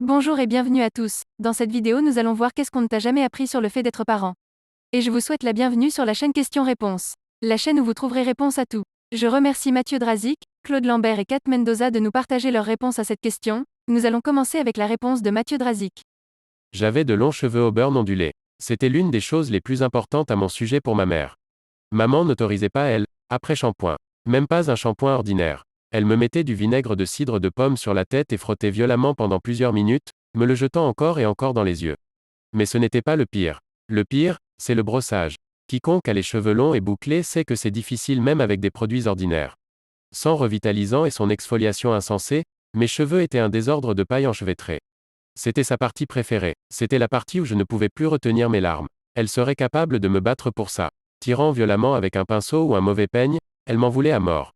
Bonjour et bienvenue à tous. Dans cette vidéo, nous allons voir qu'est-ce qu'on ne t'a jamais appris sur le fait d'être parent. Et je vous souhaite la bienvenue sur la chaîne Questions-Réponses. La chaîne où vous trouverez réponse à tout. Je remercie Mathieu Drazik, Claude Lambert et Kat Mendoza de nous partager leurs réponses à cette question. Nous allons commencer avec la réponse de Mathieu Drazik. J'avais de longs cheveux au burn ondulés. C'était l'une des choses les plus importantes à mon sujet pour ma mère. Maman n'autorisait pas elle, après shampoing. Même pas un shampoing ordinaire. Elle me mettait du vinaigre de cidre de pomme sur la tête et frottait violemment pendant plusieurs minutes, me le jetant encore et encore dans les yeux. Mais ce n'était pas le pire. Le pire, c'est le brossage. Quiconque a les cheveux longs et bouclés sait que c'est difficile même avec des produits ordinaires. Sans revitalisant et son exfoliation insensée, mes cheveux étaient un désordre de paille enchevêtrée. C'était sa partie préférée. C'était la partie où je ne pouvais plus retenir mes larmes. Elle serait capable de me battre pour ça. Tirant violemment avec un pinceau ou un mauvais peigne, elle m'en voulait à mort.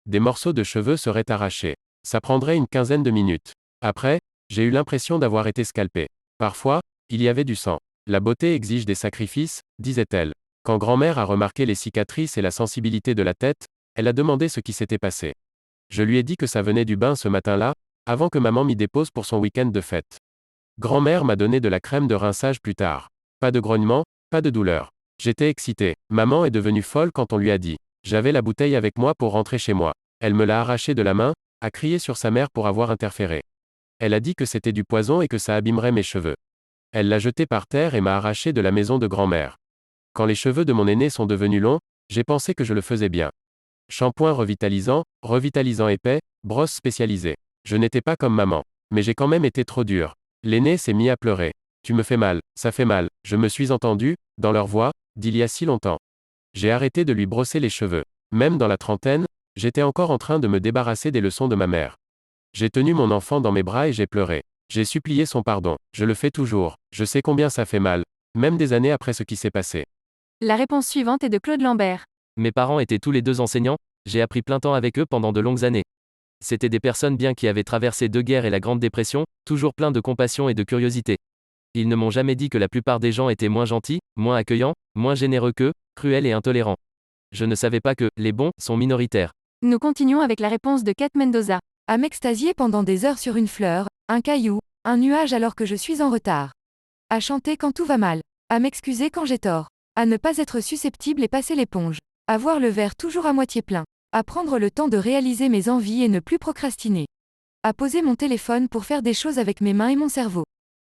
Des morceaux de cheveux seraient arrachés. Ça prendrait une quinzaine de minutes. Après, j'ai eu l'impression d'avoir été scalpé. Parfois, il y avait du sang. La beauté exige des sacrifices, disait-elle. Quand grand-mère a remarqué les cicatrices et la sensibilité de la tête, elle a demandé ce qui s'était passé. Je lui ai dit que ça venait du bain ce matin-là, avant que maman m'y dépose pour son week-end de fête. Grand-mère m'a donné de la crème de rinçage plus tard. Pas de grognement, pas de douleur. J'étais excité. Maman est devenue folle quand on lui a dit. J'avais la bouteille avec moi pour rentrer chez moi. Elle me l'a arrachée de la main, a crié sur sa mère pour avoir interféré. Elle a dit que c'était du poison et que ça abîmerait mes cheveux. Elle l'a jeté par terre et m'a arraché de la maison de grand-mère. Quand les cheveux de mon aîné sont devenus longs, j'ai pensé que je le faisais bien. Shampoing revitalisant, revitalisant épais, brosse spécialisée. Je n'étais pas comme maman. Mais j'ai quand même été trop dur. L'aîné s'est mis à pleurer. Tu me fais mal, ça fait mal. Je me suis entendu, dans leur voix, d'il y a si longtemps. J'ai arrêté de lui brosser les cheveux. Même dans la trentaine, j'étais encore en train de me débarrasser des leçons de ma mère. J'ai tenu mon enfant dans mes bras et j'ai pleuré. J'ai supplié son pardon. Je le fais toujours. Je sais combien ça fait mal. Même des années après ce qui s'est passé. La réponse suivante est de Claude Lambert. Mes parents étaient tous les deux enseignants, j'ai appris plein temps avec eux pendant de longues années. C'étaient des personnes bien qui avaient traversé deux guerres et la Grande Dépression, toujours pleins de compassion et de curiosité. Ils ne m'ont jamais dit que la plupart des gens étaient moins gentils, moins accueillants, moins généreux qu'eux, cruels et intolérants. Je ne savais pas que les bons sont minoritaires. Nous continuons avec la réponse de Kat Mendoza. À m'extasier pendant des heures sur une fleur, un caillou, un nuage alors que je suis en retard. À chanter quand tout va mal. À m'excuser quand j'ai tort. À ne pas être susceptible et passer l'éponge. À voir le verre toujours à moitié plein. À prendre le temps de réaliser mes envies et ne plus procrastiner. À poser mon téléphone pour faire des choses avec mes mains et mon cerveau.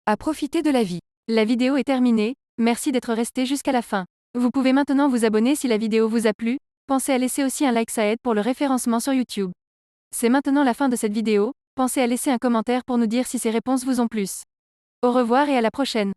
À profiter de la vie. La vidéo est terminée, merci d'être resté jusqu'à la fin. Vous pouvez maintenant vous abonner si la vidéo vous a plu, pensez à laisser aussi un like, ça aide pour le référencement sur YouTube. C'est maintenant la fin de cette vidéo, pensez à laisser un commentaire pour nous dire si ces réponses vous ont plu. Au revoir et à la prochaine.